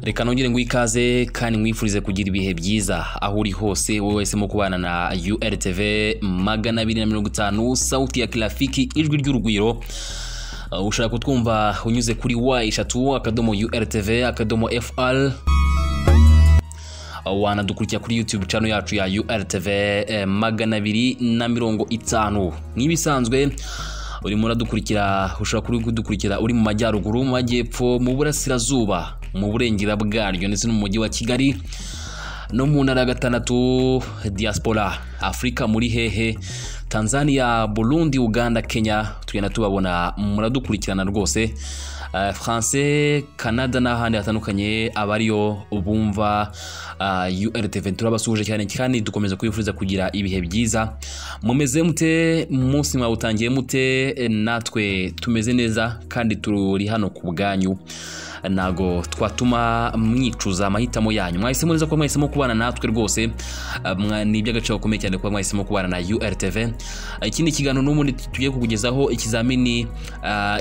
Reka nongere ngo ikaze kandi mwifurize kugira ibihe byiza aho uri hose wowe wese mu kubana na URTV 250 sauti ya Kirafiki ijwi ry'urugwiro. Ushaka kutwumva unyuze kuri y3.urtv.fr wanadukurikira kuri YouTube channel yacu ya URTV 250. Nibisanzwe uri muradukurikira ushaka kudukurikira uri mu majyaruguru, mu majyepfo, mu burasirazuba, mu burengera bwaryo ndetse no mu mujyi wa Kigali no mu ntara gatandatu diaspora Afrika muri hehe, Tanzania, Burundi, Uganda, Kenya, tugenda tubabona muradukurikirana rwose. France, Canada n'ahandi hatandukanye abariyo ubumva URTV turabasuje cyane kandi dukomeza kwifuriza kugira ibihe byiza. Mumeze mute, munsi mwawutangiye mute? Natwe tumeze neza kandi turi hano ku bwanyu, nago twatuma mwicuza amahitamo yanyu. Mwahisemo neza ko mwahisemo kubana natwe rwose, ni iby'agaciro gakomeye cyane kuba mwahisemo kubana na URTV. Ikindi kiganiro n'ubundi tugiye kukugezaho ikizamini,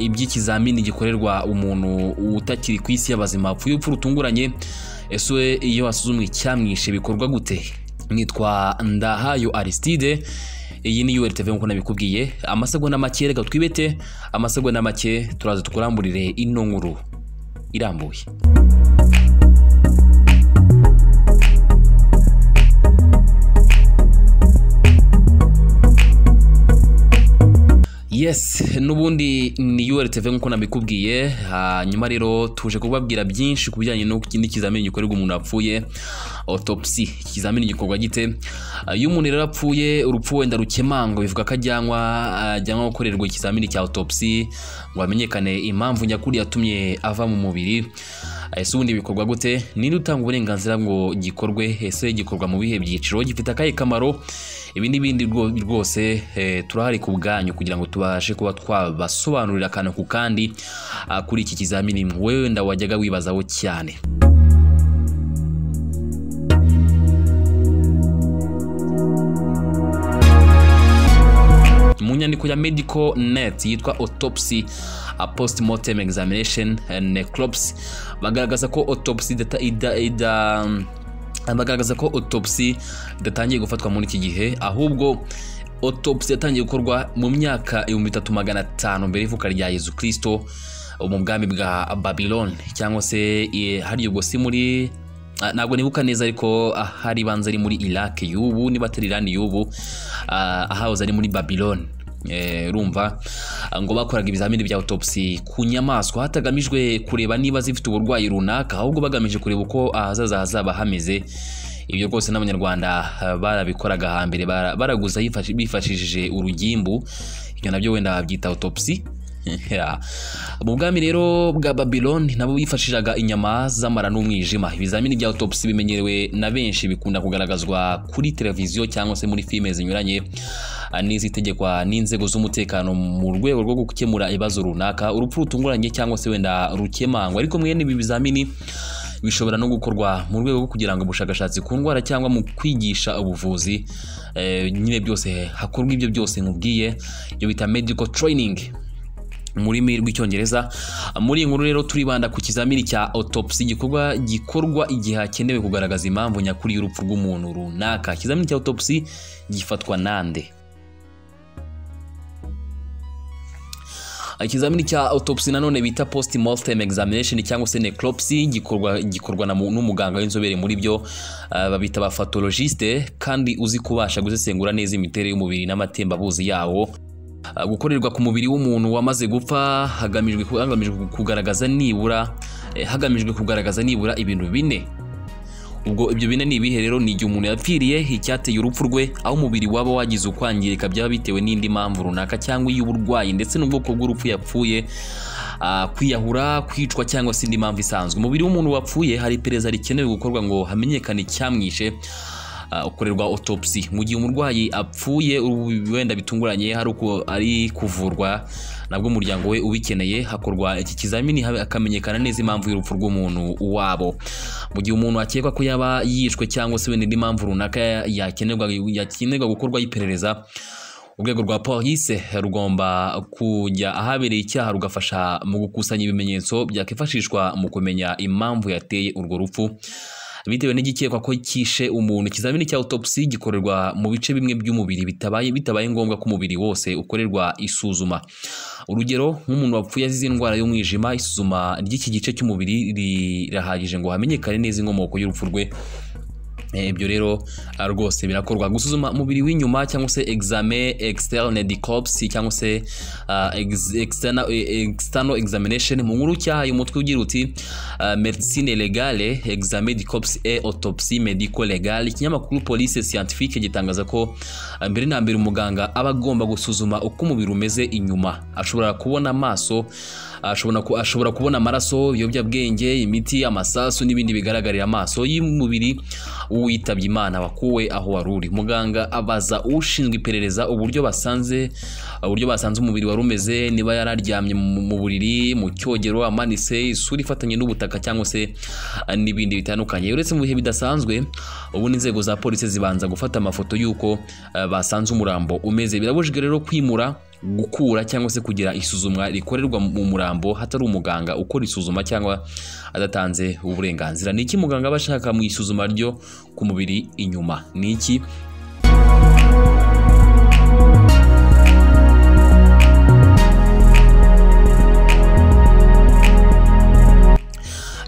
iby'ikizamini gikorerwa umuntu utakiri ku isi y'abazima upfuye urupfu rutunguranye. Ese iyo wasuzumwe icyamwishe bikorwa gute? Nitwa Ndahayo Aristide, iyi ni URTV nkuko nabikubwiye. Amasegonda make reka twibete, amasegonda make turaza tukuramburire ino nkuru irambuye. Yes, nubundi ni URTV nkuko nabikubwiye. Nyuma rero tuje kubabwira byinshi kubijyanye no kindi kizamini gikorerwa umuntu apfuye, autopsy. Ikizamini gikorwa gite? Iyo umuntu rero apfuye urupfu wenda rukemango bivuga ko ajyanwa gukorerwa ikizamini cya autopsy ngo amenyekane impamvu nyakuri yatumye ava mu mubiri. Ese ubundi bikorwa gute? Ninde utanga uburenganzira ngo gikorwe? Ese gikorwa mu bihe byiciro? Gifite akahe kamaro? Ibi n'ibindi rwose turahari ku bwanyu kugira ngo tubashe kuba twabasobanurira akantu ku kandi kuri iki kizamini wewe nda wajyaga wibazaho cyane. Mu nyandiko ya Medical Net yitwa Autopsy, Postmortem Examination and Necropsy, bagaragaza ko autopsy bagaragaza ko autopsy idatangiye gufatwa muri iki gihe, ahubwo autopsy yatangiye gukorwa mu myaka 3500 mbere y'ivuka rya Yesu Kristo mu bwami bwa Babylon, cyangwa se hari ubwo si muri ntabwo nibuka neza ariko hari banza ari muri Iraq y'ubu niba atari Iran y'ubu, ahahoze ari muri Babylon. Rumva ngo bakoraga ibizamini bya autopsy ku nyamaswa hatagamijwe kureba niba zifite uburwayi runaka, ahubwo bagamije kureba uko ahazaza hazaba hameze. Ibyo rwose n'abanyarwanda barabikoraga hambere, baraguza bifashishije urugimbu. Ibyo nabyo wenda babyita autopsy. Mu bwami rero bwa Babylon nabo bifashishaga inyama z'amara n'umwijima. Ibizamini bya autopsy bimenyerewe na benshi, bikunda kugaragazwa kuri televiziyo cyangwa se muri filime zinyuranye n'izitegekwa n'inzego z'umutekano mu rwego rwo gukemura ibibazo runaka, urupfu rutunguranye cyangwa se wenda rukemangwa. Ariko mwene ibi bizamini bishobora no gukorwa mu rwego rwo kugira ngo ubushakashatsi ku ndwara cyangwa mu kwigisha ubuvuzi. Nyine byose hakorwa ibyo byose nkubwiye, iyo bita medical training muri rurimi rw'icyongereza. Muri iyi nkuru rero turibanda ku kizamini cya autopsy gikorwa igihe hakenewe kugaragaza impamvu nyakuri y'urupfu rw'umuntu runaka. Ikizamini cya autopsy gifatwa nande? Ikizamini cya autopsy nanone bita postmortem examination cyangwa se necropsy gikorwa n'umuganga w'inzobere muri byo, babita ba pathologiste kandi uzi kubasha gusesengura neza imiterere y'umubiri n'amatembabuzi yawo. Gukorerwa ku mubiri w'umuntu wamaze gupfa hagamijwe kugaragaza nibura ibintu bine. Ubwo ibyo bine ni ibihe rero? Ni igihe umuntu yapfiriye, icyateye urupfu rwe, aho umubiri waba wagize ukwangirika byaba bitewe n'indi mpamvu runaka cyangwa iy'uburwayi, ndetse n'ubwoko bw'urupfu yapfuye, kwiyahura, kwicwa cyangwa se indi mpamvu isanzwe. Umubiri w'umuntu wapfuye hari iperereza rikenewe gukorwa ngo hamenyekane icyamwishe, ukorerwa autopsy. Mu gihe umurwayi apfuye wenda bitunguranye ari kuvurwa, nabwo umuryango we ubikeneye, hakorwa iki kizamini hakamenyekana neza impamvu y'urupfu rw'umuntu wabo. Mu gihe umuntu akekwa ko yaba yishwe cyangwa se wenda indi mpamvu runaka yakenerwa gukorwa iperereza, urwego rwa police rugomba kujya ahabereye icyaha rugafasha mu gukusanya ibimenyetso byakifashishwa mu kumenya impamvu yateye urwo rupfu bitewe n'igikekwa ko kishe umuntu. Ikizamini cya autopsy gikorerwa mu bice bimwe by'umubiri bitabaye ngombwa ko umubiri wose ukorerwa isuzuma. Urugero, nk'umuntu wapfuye azize indwara y'umwijima, isuzuma ry'iki gice cy'umubiri rirahagije ngo hamenyekane neza inkomoko y'urupfu rwe. Ibyo rero rwose birakorwa. Gusuzuma umubiri w'inyuma cyangwa se examen externe du corps cyangwa se external examination mu nkuru cyahaye umutwe ugira uti médecine légale, examen du corps et autopsie médico-légale. Ikinyamakuru Police Scientifique gitangaza ko mbere na mbere umuganga aba agomba gusuzuma uko umubiri umeze inyuma. Ashobora kubona amaso, ashobora kubona amaraso, ibiyobyabwenge, imiti, amasasu n'ibindi bigaragarira amaso y'umubiri uwitabye Imana wakuwe aho waruri. Muganga abaza ushinzwe iperereza uburyo basanze umubiri wari umeze, niba yararyamye mu buriri, mu cyogero, amanise, isura ifatanye n'ubutaka cyangwa se n'ibindi bitandukanye. Uretse mu bihe bidasanzwe, ubu n'inzego za polisi zibanza gufata amafoto y'uko basanze umurambo umeze. Birabujijwe rero kwimura, gukura cyangwa se kugira isuzumwa rikorerwa mu murambo hatari umuganga ukora isuzuma cyangwa adatanze uburenganzira. Ni iki muganga aba ashaka mu isuzuma ryo ku mubiri inyuma? Ni iki?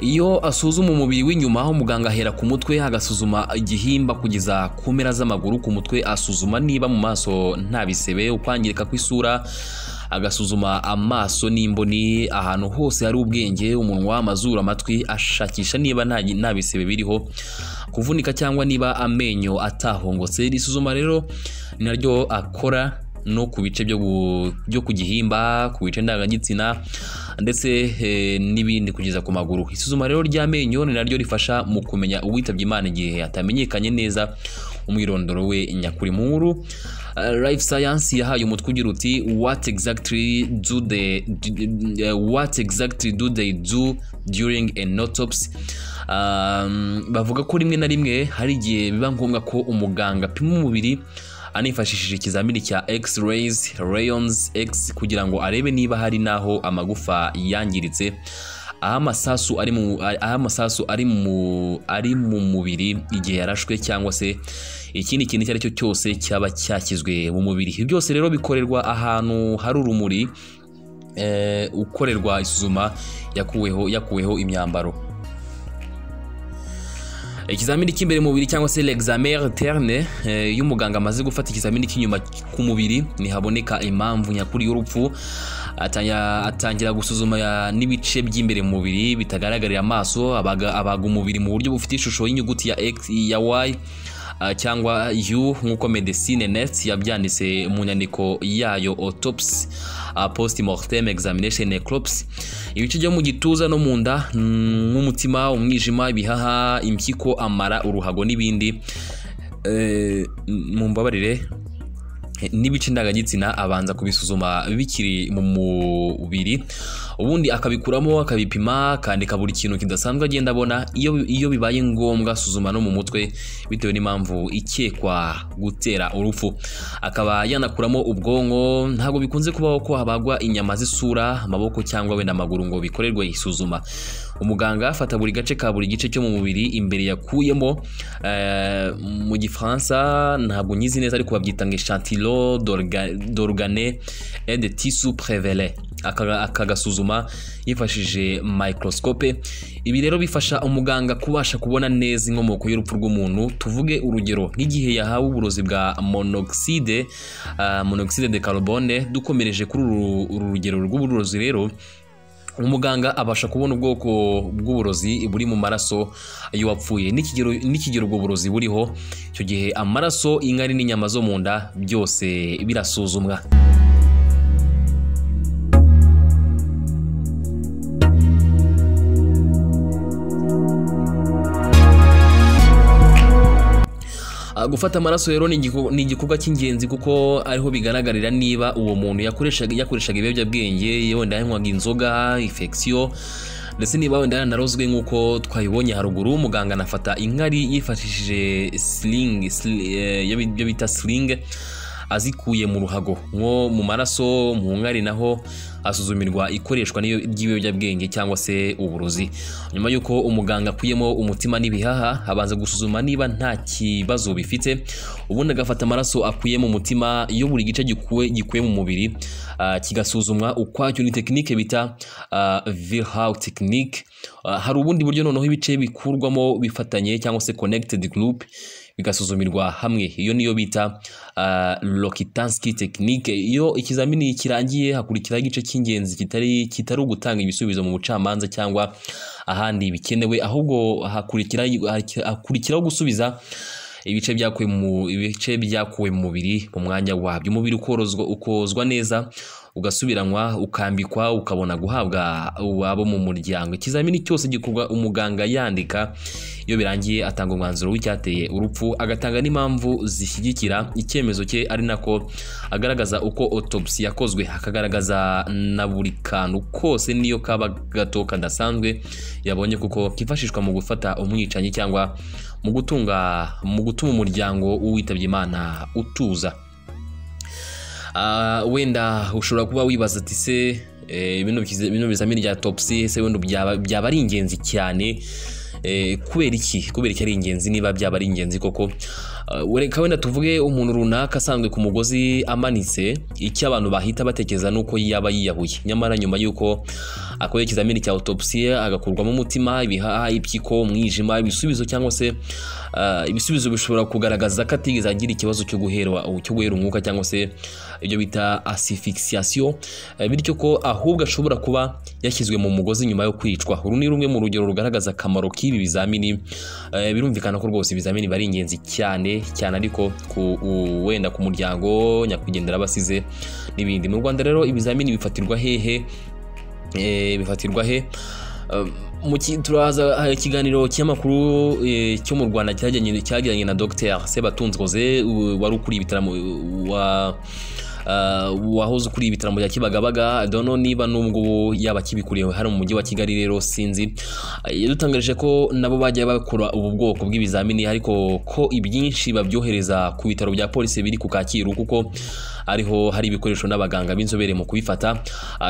Iyo asuzuma umubiri w'inyuma, aho muganga ahera ku mutwe agasuzuma igihimba kugeza ku mpera z'amaguru. Ku mutwe asuzuma niba mu maso nta bisebe, ukwangirika kw'isura, agasuzuma amaso n'imboni, ahantu hose hari ubwenge, umunwa, amazuru, amatwi, ashakisha niba nta bisebe biriho, kuvunika cyangwa niba amenyo atahongotse. Iri suzuma rero ni naryo akora no ku bice byo ku gihimba, ku bice ndangagitsina ndetse n'ibindi kugeza ku maguru. Isuzuma rero ry'amenyo ni naryo rifasha mu kumenya uwitabye Imana igihe atamenyekanye neza umwirondoro we nyakuri. Mu nkuru Life Science yahaye umutwe ugira uti what exactly do they do during an autopsy. Bavuga ko rimwe na rimwe hari igihe biba ngombwa ko umuganga apima umubiri anifashishije ikizamini cya X-rays, rayons X, kugira ngo arebe niba hari naho amagufa yangiritse, aho amasasu ari mu mubiri igihe yarashwe, cyangwa se ikindi kintu icyo ari cyo cyose cyaba cyashyizwe mu mubiri. Ibi byose rero bikorerwa ahantu hari urumuri, ukorerwa isuzuma yakuweho imyambaro. Ikizamini cy'imbere mu mubiri cyangwa se l'examen interne, iyo umuganga amaze gufata ikizamini cy'inyuma ku mubiri nihaboneka impamvu nyakuri y'urupfu, atangira gusuzuma n'ibice by'imbere mu mubiri bitagaragarira amaso. Abaga umubiri mu buryo bufite ishusho y'inyuguti ya X, ya Y cyangwa U nk'uko Medecines Net yabyanditse mu nyandiko yayo autopsy post-mortem examination necropsy. Ibice byo mu gituza no mu nda nk'umutima, umwijima, ibihaha, impyiko, amara, uruhago n'ibindi mu mbabarire n'ibice ndangagitsina abanza kubisuzuma bikiri mu mubiri, ubundi akabikuramo, akabipima, akandika buri kintu kidasanzwe agenda abona. Iyo bibaye ngombwa asuzuma no mu mutwe bitewe n'impamvu ikekwa gutera urupfu, akaba yanakuramo ubwonko. Ntabwo bikunze kubaho ko habagwa inyama z'isura, amaboko cyangwa wenda amaguru ngo bikorerwe isuzuma. Umuganga afata buri gace ka buri gice cyo mu mubiri imbere yakuyemo. Mu Gifaransa ntabwo nyizi neza ariko babyita ngo échantillon d'organes et de tissus prévélés. Akagasuzuma yifashishije microscope. Ibi rero bifasha umuganga kubasha kubona neza inkomoko y'urupfu rw'umuntu. Tuvuge urugero nk'igihe yahawe uburozi bwa monoxide de carbone. Dukomereje kuri uru rugero rw'uburozi rero, umuganga abasha kubona ubwoko bw'uburozi buri mu maraso y'uwapfuye n'ikigero ubwo burozi buriho. Icyo gihe amaraso, inkari n'inyama zo mu nda byose birasuzumwa. Gufata amaraso rero ni igikorwa cy'ingenzi kuko ariho bigaragarira niba uwo muntu yakoreshaga ibiyobyabwenge, wenda yanywaga inzoga, infection, ndetse niba wenda yanarozwe nk'uko twayibonye haruguru. Umuganga anafata inkari yifashishije sling, ibyo bita sling, azikuye mu ruhago nko mu maraso, mu nkari naho asuzumirwa ikoreshwa ry'ibiyobyabwenge cyangwa se uburozi. Nyuma y'uko umuganga akuyemo umutima n'ibihaha, abanza gusuzuma niba nta kibazo bifite, ubundi agafata amaraso akuye mu mutima iyo buri gice gikuye mu mubiri kigasuzumwa ukwacyo. Ni tekinike bita Virchow technique. Hari ubundi buryo noneho ibice bikurwamo bifatanye cyangwa se connected group bigasuzumirwa hamwe, iyo niyo bita Rokitansky technique. Iyo ikizamini kirangiye hakurikiraho igice cy'ingenzi kitari ugutanga ibisubizo mu bucamanza cyangwa ahandi bikenewe, ahubwo hakurikiraho gusubiza ibice byakuwe mu mubiri mu mwanya wabyo. Umubiri ukozwa neza, ugasubiranwa, ukambikwa, ukabona guhabwa abo mu muryango. Ikizamini cyose gikorwa umuganga yandika, iyo birangiye atanga umwanzuro w'icyateye urupfu, agatanga n'impamvu zishyigikira icyemezo cye, ari nako agaragaza uko autopsy yakozwe, akagaragaza na buri kantu kose niyo kaba gato kadasanzwe yabonye, kuko kifashishwa mu gufata umwicanyi cyangwa mu gutuma umuryango w'uwitabye Imana utuza. Wenda ushobora kuba wibaza ati se bino bizamini bya autopsy se wenda byaba ari ingenzi cyane, kubera iki ari ingenzi? Niba byaba ari ingenzi koko, wenda tuvuge umuntu runaka asanzwe ku mugozi amanitse, icyo abantu bahita batekereza nuko yaba yiyahuye. Nyamara nyuma y'uko akoze ikizamini cya autopsy agakurwamo umutima, ibihaha, impyiko, umwijima, ibisubizo cyangwa se ibisubizo bishobora kugaragaza ko atigeze agira ikibazo cyo guhera umwuka cyangwa se ibyo bita asphyxiation, bityo ko ahubwo ashobora kuba yashyizwe mu mugozi nyuma yo kwicwa. Uru ni rumwe mu rugero rugaragaza akamaro k'ibi bizamini. Birumvikana ko rwose ibizamini bari ingenzi cyane, ariko wenda ku muryango nyakwigendera basize n'ibindi. Mu Rwanda rero ibizamini bifatirwa hehe? Turaza ikiganiro cy'amakuru cyo mu Rwanda cyagiranye na Dr Sebatunzi Jose, wari ukuriye ibitaramo wahoze ukuriye ibitaramo bya Kibagabaga. Dono niba nubwo yaba kibikuriye hano mu mujyi wa Kigali, rero sinzi. Yadutangarije ko nabo bajya bakora ubu bwoko bw'ibizamini, ariko ko ibyinshi babyohereza ku bitaro bya polisi biri ku Kacyiru, kuko ariho hari ibikoresho n'abaganga b'inzobere mu kubifata.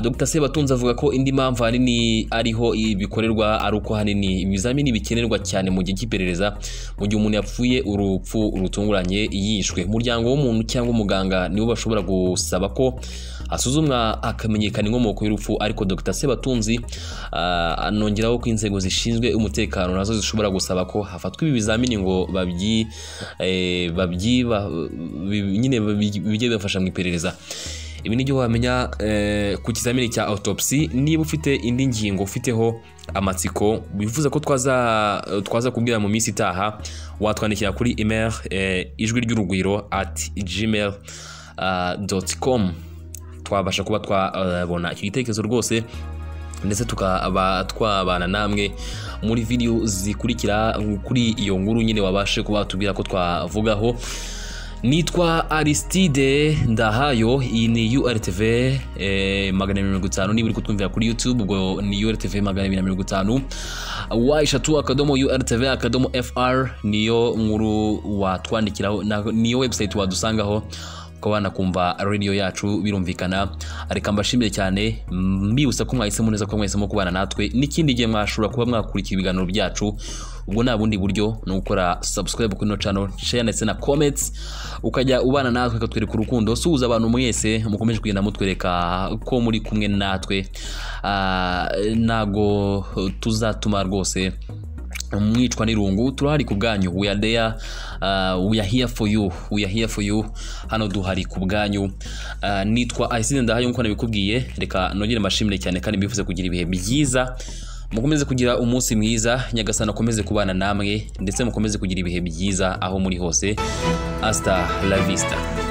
Dr Sebatunzi avuga ko indi mpamvu hanini ariho bikorerwa ari uko hanini ibizamini bikenerwa cyane mu gihe cy'iperereza, mu gihe umuntu yapfuye urupfu rutunguranye yishwe. Umuryango w'umuntu cyangwa umuganga nibo bashobora gusaba ko asuzumwa akamenyekana inkomoko y'urupfu, ariko Dr Sebatunzi anongeraho ko inzego zishinzwe umutekano nazo zishobora gusaba ko hafatwa ibi bizamini ngo nyine bijye bafasha mu iperereza. Ibi nibyo wamenya ku kizamini cya autopsy. Niba ufite indi ngingo ufiteho amatsiko bivuze ko twaza kubwira mu minsi itaha, watwandikira kuri email ijwi-ryurugwiro@gmail.com. twabasha kuba twabona icyo gitekerezo rwose, ndetse tukaba twabana namwe muri video zikurikira kuri iyo nkuru nyine wabashe kuba tubwira ko twavugaho. Nitwa Aristide Ndahayo, iyi ni URTV 250. niba uri kutwumvira kuri YouTube ubwo ni URTV 250, /URTV/FR niyo nkuru watwandikiraho, niyo website wadusangaho ukabana kumva radio yacu birumvikana. Areka mbashimire cyane, mbibutsa ko mwahisemo neza ko mwahisemo kubana natwe. N'ikindi gihe mwashobora kuba mwakurikira ibiganiro byacu, ubwo nta bundi buryo no gukora subscribe kuri no channel, share ndetse na comments, ukajya ubana natwe katwereka urukundo. Suhuza abantu mwese mukomeje kugenda mutwereka ko muri kumwe natwe, nago tuzatuma rwose mwicwa n'irungu. Turahari ku bwanyu, we are there, we are here for you, hano duhari ku bwanyu. Nitwa Aristide Ndahayo nkuko nabikubwiye. Reka nongere mbashimire cyane kandi mbifuze kugira ibihe byiza, mukomeze kugira umunsi mwiza, Nyagasana akomeze kubana namwe, ndetse mukomeze kugira ibihe byiza aho muri hose. Hasta la vista.